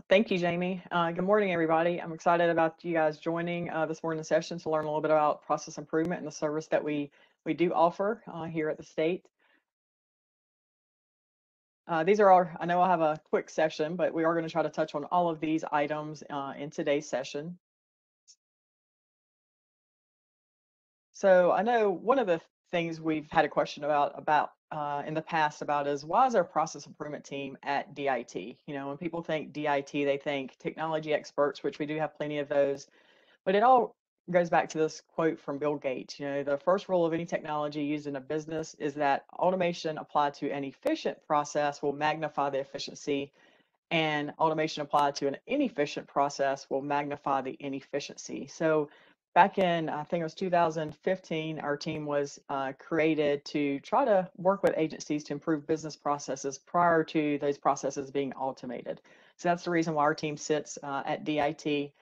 Thank you, Jamie. Good morning, everybody. I'm excited about you guys joining this morning's session to learn a little bit about process improvement and the service that we do offer here at the state. These are our, I know I have a quick session, but we are going to try to touch on all of these items in today's session. So I know one of the things we've had a question about in the past about is why is our process improvement team at DIT? You know, when people think DIT, they think technology experts, which we do have plenty of those. But it all goes back to this quote from Bill Gates. You know, the first rule of any technology used in a business is that automation applied to an efficient process will magnify the efficiency, and automation applied to an inefficient process will magnify the inefficiency. So back in, I think it was 2015, our team was created to try to work with agencies to improve business processes prior to those processes being automated. So that's the reason why our team sits at DIT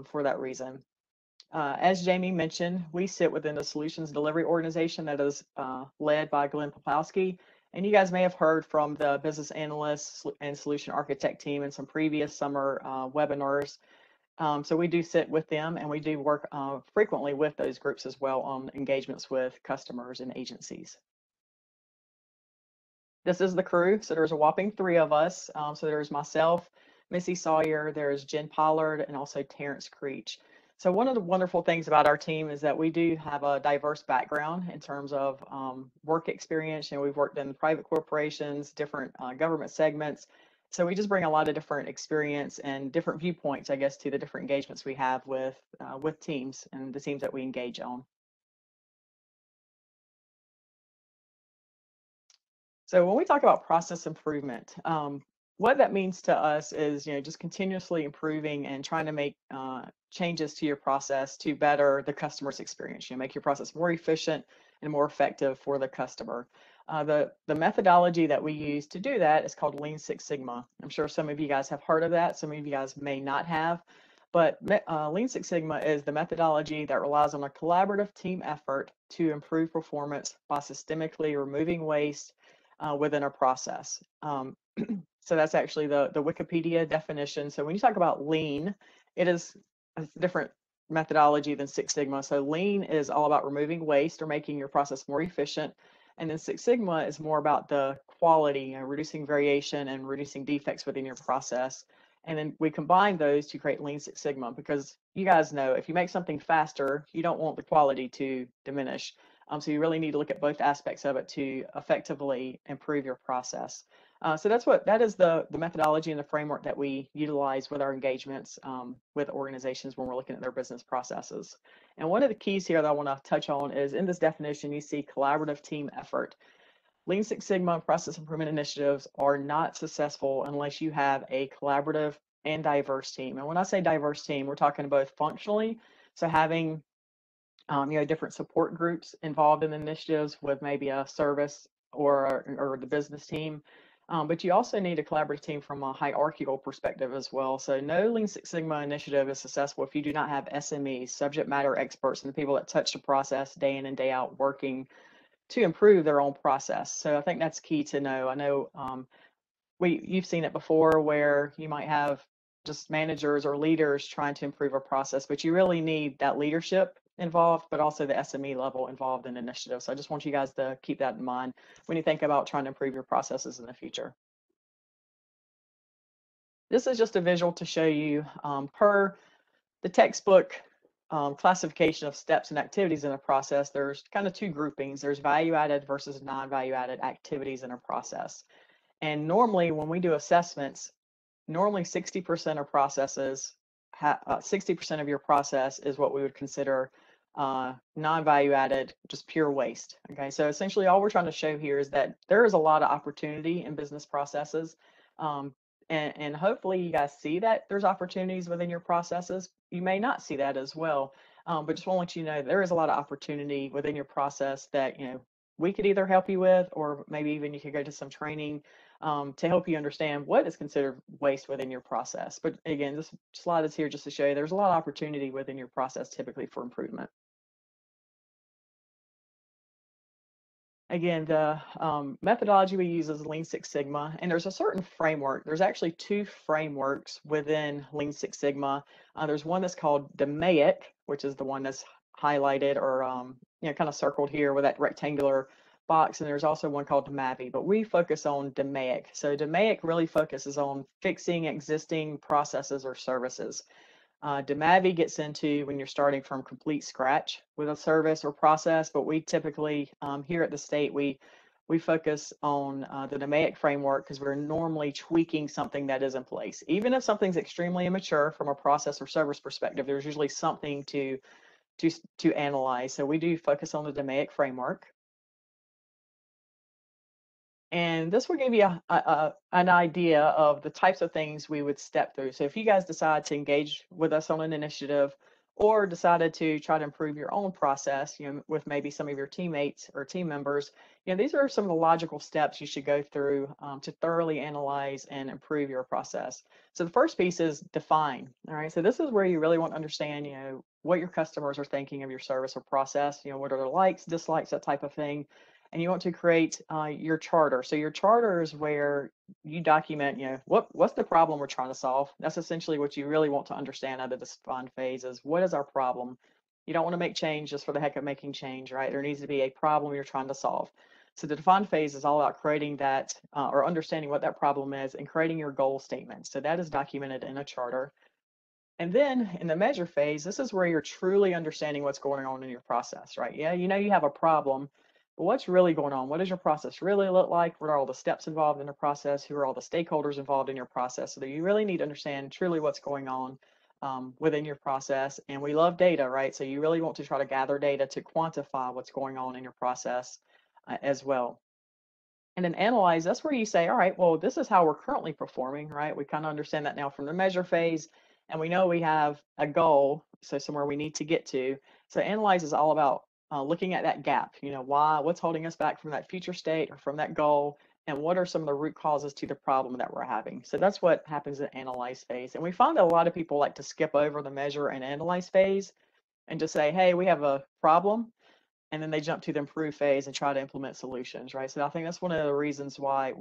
for that reason. As Jamie mentioned, we sit within the solutions delivery organization that is led by Glenn Popowski. And you guys may have heard from the business analysts and solution architect team in some previous summer webinars. So we do sit with them, and we do work frequently with those groups as well on engagements with customers and agencies. This is the crew. So there's a whopping 3 of us. So there's myself, Missy Sawyer, there's Jen Pollard, and also Terrence Creech. So one of the wonderful things about our team is that we do have a diverse background in terms of work experience. You know, we've worked in private corporations, different government segments. So we just bring a lot of different experience and different viewpoints, I guess, to the different engagements we have with teams and the teams that we engage on. So when we talk about process improvement, what that means to us is, you know, just continuously improving and trying to make changes to your process to better the customer's experience. You know, make your process more efficient and more effective for the customer. The methodology that we use to do that is called Lean Six Sigma. I'm sure some of you guys have heard of that. Some of you guys may not have. But Lean Six Sigma is the methodology that relies on a collaborative team effort to improve performance by systemically removing waste within a process. So that's actually the Wikipedia definition. So when you talk about lean, it is a different methodology than Six Sigma. So lean is all about removing waste or making your process more efficient. And then Six Sigma is more about the quality, you know, reducing variation and reducing defects within your process. And then we combine those to create Lean Six Sigma because you guys know if you make something faster, you don't want the quality to diminish. So you really need to look at both aspects of it to effectively improve your process. So that is the methodology and the framework that we utilize with our engagements with organizations when we're looking at their business processes. And one of the keys here that I want to touch on is in this definition, you see collaborative team effort. Lean Six Sigma and process improvement initiatives are not successful unless you have a collaborative and diverse team. And when I say diverse team, we're talking both functionally, so having you know, different support groups involved in initiatives with maybe a service or the business team. But you also need a collaborative team from a hierarchical perspective as well. So no Lean Six Sigma initiative is successful if you do not have SMEs, subject matter experts, and the people that touch the process day in and day out working to improve their own process. So I think that's key to know. I know you've seen it before where you might have just managers or leaders trying to improve a process, but you really need that leadership involved, but also the SME level involved in initiatives. So I just want you guys to keep that in mind when you think about trying to improve your processes in the future. This is just a visual to show you per the textbook classification of steps and activities in a process. There's kind of 2 groupings. There's value added versus non-value added activities in a process. And normally when we do assessments, normally 60% of processes, 60% of your process is what we would consider non-value added, just pure waste. Okay, so essentially all we're trying to show here is that there is a lot of opportunity in business processes. And hopefully you guys see that there's opportunities within your processes. You may not see that as well, but just want to let you know there is a lot of opportunity within your process that, you know, we could either help you with, or maybe even you could go to some training to help you understand what is considered waste within your process. But again, this slide is here just to show you there's a lot of opportunity within your process typically for improvement. Again, the methodology we use is Lean Six Sigma, and there's a certain framework. There's actually two frameworks within Lean Six Sigma. There's one that's called DMAIC, which is the one that's highlighted or kind of circled here with that rectangular box, and there's also one called DMAVI, but we focus on DMAIC. So DMAIC really focuses on fixing existing processes or services. DMAVI gets into when you're starting from complete scratch with a service or process, but we typically here at the state we focus on the DMAIC framework because we're normally tweaking something that is in place. Even if something's extremely immature from a process or service perspective, there's usually something to analyze. So we do focus on the DMAIC framework. And this will give you an idea of the types of things we would step through. So if you guys decide to engage with us on an initiative or decided to try to improve your own process, with maybe some of your teammates or team members, these are some of the logical steps you should go through to thoroughly analyze and improve your process. So the first piece is define. All right. So this is where you really want to understand, what your customers are thinking of your service or process, what are their likes, dislikes, that type of thing, and you want to create your charter. So your charter is where you document, what's the problem we're trying to solve. That's essentially what you really want to understand out of this define phase is what is our problem. You don't want to make change just for the heck of making change, right? There needs to be a problem you're trying to solve. So the define phase is all about creating that or understanding what that problem is and creating your goal statement. So that is documented in a charter. And then in the measure phase, this is where you're truly understanding what's going on in your process, right? Yeah, you have a problem, but what's really going on? What does your process really look like? What are all the steps involved in the process? Who are all the stakeholders involved in your process? So that you really need to understand truly what's going on within your process. And we love data, right? So you really want to try to gather data to quantify what's going on in your process as well. And then analyze, that's where you say, all right, well, this is how we're currently performing, right? We kind of understand that now from the measure phase, and we know we have a goal, so somewhere we need to get to. So analyze is all about looking at that gap, what's holding us back from that future state or from that goal, and what are some of the root causes to the problem that we're having. So that's what happens in analyze phase. And we find that a lot of people like to skip over the measure and analyze phase and just say, hey, we have a problem, and then they jump to the improve phase and try to implement solutions, right? So I think that's one of the reasons why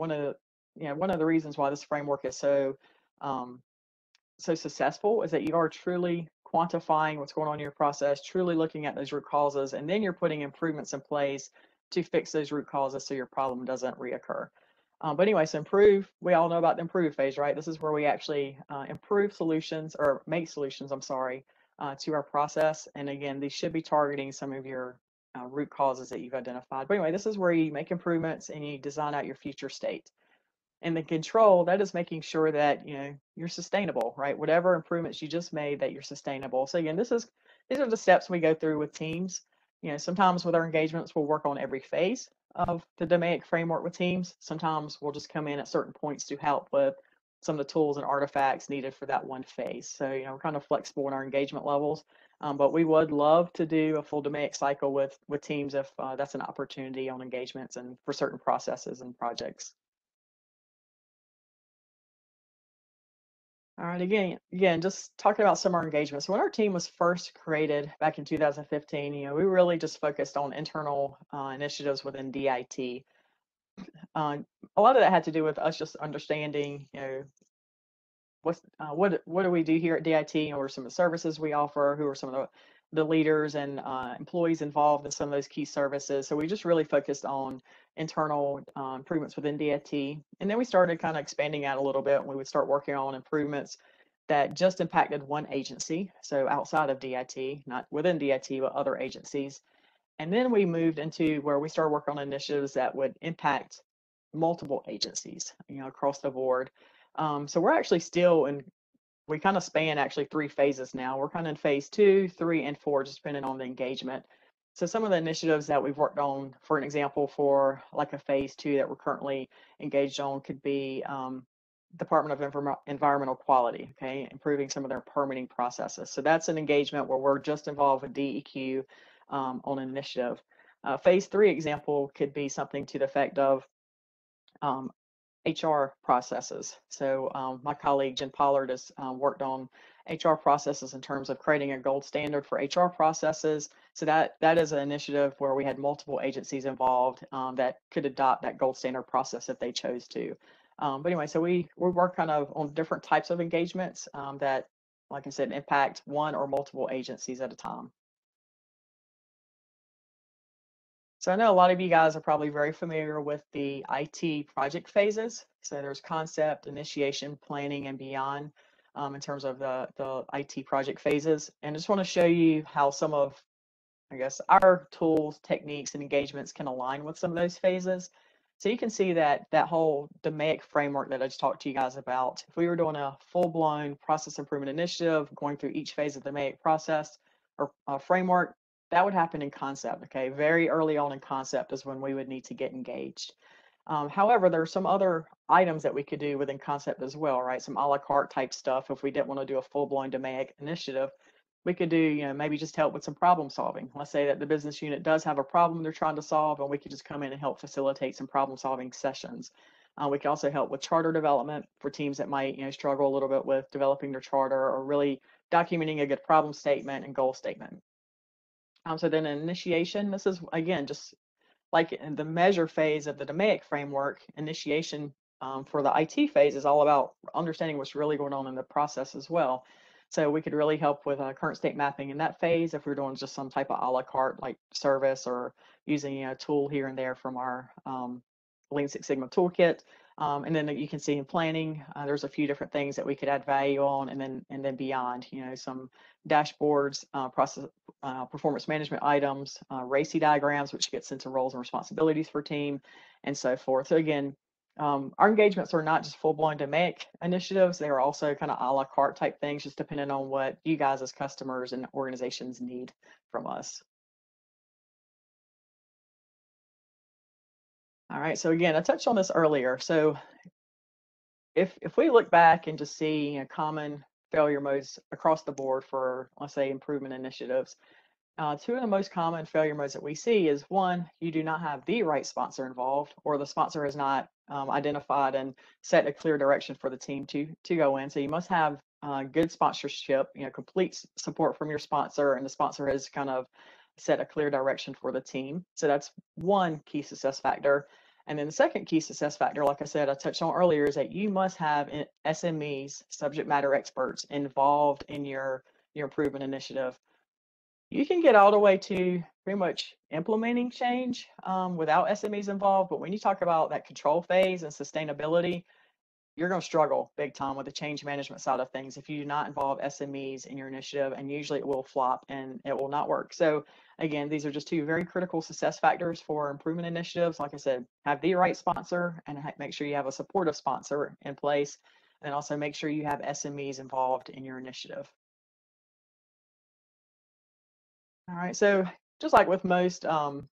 this framework is um, so successful is that you are truly quantifying what's going on in your process, truly looking at those root causes, and then you're putting improvements in place to fix those root causes so your problem doesn't reoccur. But anyway, so improve, we all know about the improve phase, right? This is where we actually improve solutions or make solutions, I'm sorry, to our process. And again, these should be targeting some of your root causes that you've identified. But anyway, this is where you make improvements and you design out your future state. And the control, that is making sure that you're sustainable, right? Whatever improvements you just made, that you're sustainable. So again, these are the steps we go through with teams. Sometimes with our engagements, we'll work on every phase of the DMAIC framework with teams. Sometimes we'll just come in at certain points to help with some of the tools and artifacts needed for that one phase. So we're kind of flexible in our engagement levels, but we would love to do a full DMAIC cycle with teams if that's an opportunity on engagements and for certain processes and projects. All right, again, just talking about summer engagement. So when our team was first created back in 2015, we really just focused on internal initiatives within DIT. A lot of that had to do with us just understanding, what do we do here at DIT, what are some of the services we offer, who are some of the leaders and employees involved in some of those key services. So we just really focused on internal improvements within DIT. And then we started kind of expanding out a little bit, and we would start working on improvements that just impacted one agency, so outside of DIT, not within DIT, but other agencies. And then we moved into where we started working on initiatives that would impact multiple agencies, across the board. So we're actually still in, we kind of span actually three phases now. We're kind of in phase 2, 3, and 4, just depending on the engagement. So some of the initiatives that we've worked on, for an example, for like a phase 2 that we're currently engaged on could be Department of Environmental Quality, okay, improving some of their permitting processes. So that's an engagement where we're just involved with DEQ on an initiative. Phase 3 example could be something to the effect of HR processes. So my colleague Jen Pollard has worked on HR processes in terms of creating a gold standard for HR processes. So that is an initiative where we had multiple agencies involved that could adopt that gold standard process if they chose to. But anyway, so we work kind of on different types of engagements that, like I said, impact one or multiple agencies at a time. So I know a lot of you guys are probably very familiar with the IT project phases. So there's concept, initiation, planning, and beyond in terms of the IT project phases. And I just want to show you how some of, I guess, our tools, techniques, and engagements can align with some of those phases. So you can see that that whole DMAIC framework that I just talked to you guys about, if we were doing a full-blown process improvement initiative, going through each phase of the DMAIC process or framework, that would happen in concept, okay? Very early on in concept is when we would need to get engaged. However, there are some other items that we could do within concept as well, right? Some a la carte type stuff if we didn't want to do a full-blown DMAIC initiative. We could do, maybe just help with some problem solving. Let's say that the business unit does have a problem they're trying to solve, and we could just come in and help facilitate some problem solving sessions. We could also help with charter development for teams that might, struggle a little bit with developing their charter or really documenting a good problem statement and goal statement. So then initiation, this is again, just like in the measure phase of the DMAIC framework, initiation for the IT phase is all about understanding what's really going on in the process as well. So we could really help with current state mapping in that phase if we're doing just some type of a la carte like service or using a tool here and there from our Lean Six Sigma toolkit. And then you can see in planning, there's a few different things that we could add value on, and then beyond, some dashboards, process performance management items, RACI diagrams, which gets into roles and responsibilities for team, and so forth. So again, our engagements are not just full-blown DMAIC initiatives; they are also kind of a la carte type things, just depending on what you guys as customers and organizations need from us. All right. So again, I touched on this earlier. So if we look back and just see common failure modes across the board for, let's say, improvement initiatives, two of the most common failure modes that we see is one, you do not have the right sponsor involved, or the sponsor has not identified and set a clear direction for the team to go in. So you must have good sponsorship, complete support from your sponsor, and the sponsor has kind of set a clear direction for the team. So that's one key success factor. And then the second key success factor, like I said, I touched on earlier, is that you must have SMEs, subject matter experts, involved in your improvement initiative. You can get all the way to pretty much implementing change without SMEs involved, but when you talk about that control phase and sustainability, you're going to struggle big time with the change management side of things if you do not involve SMEs in your initiative, and usually it will flop and it will not work. So again, these are just two very critical success factors for improvement initiatives. Like I said, have the right sponsor and make sure you have a supportive sponsor in place, and also make sure you have SMEs involved in your initiative. All right, so just like with most um,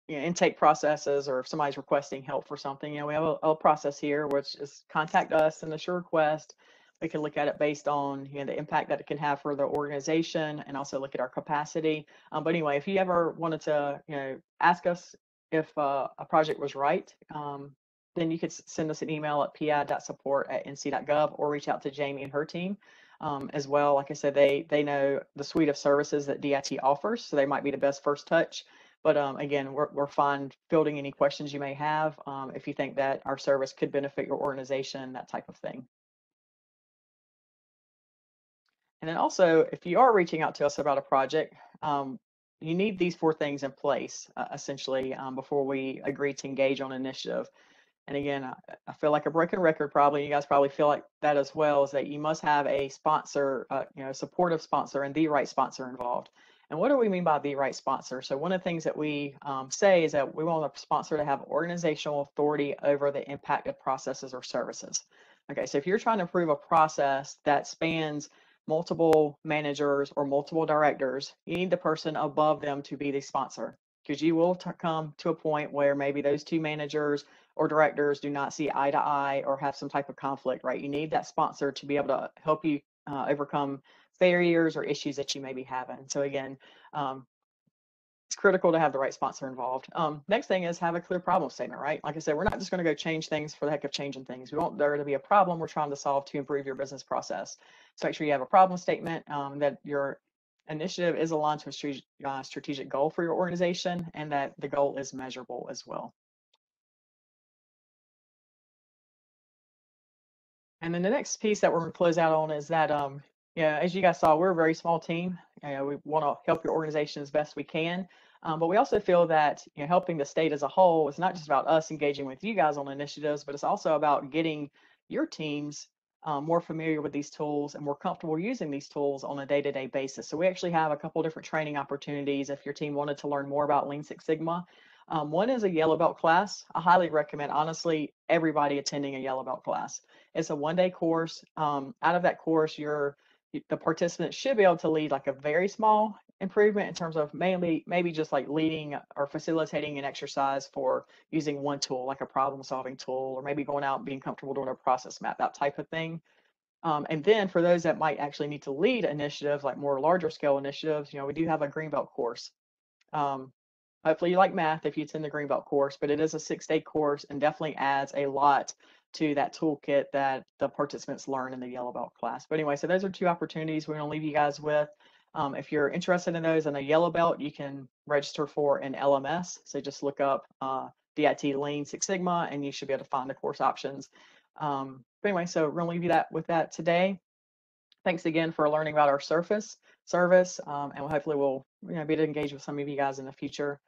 intake processes, or if somebody's requesting help for something, we have a process here, which is contact us and issue request. We can look at it based on the impact that it can have for the organization, and also look at our capacity. But anyway, if you ever wanted to ask us if a project was right, then you could send us an email at pi.support@nc.gov, or reach out to Jamie and her team. As well, like I said, they know the suite of services that DIT offers, so they might be the best first touch. But again, we're fine fielding any questions you may have if you think that our service could benefit your organization, that type of thing. And then also, if you are reaching out to us about a project, you need these four things in place, essentially, before we agree to engage on an initiative. And again, I feel like a broken record probably. You guys probably feel like that as well, is that you must have a sponsor, supportive sponsor and the right sponsor involved. And what do we mean by the right sponsor? So one of the things that we say is that we want a sponsor to have organizational authority over the impacted processes or services. Okay, so if you're trying to improve a process that spans multiple managers or multiple directors, you need the person above them to be the sponsor, because you will come to a point where maybe those two managers or directors do not see eye to eye or have some type of conflict, right? You need that sponsor to be able to help you overcome barriers or issues that you may be having. So again, um, it's critical to have the right sponsor involved. Next thing is have a clear problem statement, right? Like I said, we're not just going to go change things for the heck of changing things. We want there to be a problem we're trying to solve to improve your business process. So make sure you have a problem statement, that your initiative is aligned to a strategic goal for your organization, and that the goal is measurable as well. And then the next piece that we're going to close out on is that, yeah, as you guys saw, we're a very small team. We want to help your organization as best we can. But we also feel that, helping the state as a whole is not just about us engaging with you guys on initiatives, but it's also about getting your teams more familiar with these tools and more comfortable using these tools on a day-to-day basis. So we actually have a couple different training opportunities if your team wanted to learn more about Lean Six Sigma. One is a yellow belt class. I highly recommend, honestly, everybody attending a yellow belt class. It's a 1-day course. Out of that course, the participants should be able to lead like a very small improvement in terms of maybe just like leading or facilitating an exercise for using one tool, like a problem solving tool, or maybe going out and being comfortable doing a process map, that type of thing. And then for those that might actually need to lead initiatives, like more larger scale initiatives, we do have a Greenbelt course. Um, Hopefully you like math if you attend the Greenbelt course, but it is a 6-day course and definitely adds a lot to that toolkit that the participants learn in the Yellow Belt class. But anyway, so those are 2 opportunities we're going to leave you guys with. If you're interested in those in a Yellow Belt, you can register for an LMS. So just look up DIT Lean Six Sigma and you should be able to find the course options. But anyway, so we're going to leave you with that today. Thanks again for learning about our service, and hopefully we'll be able to engage with some of you guys in the future.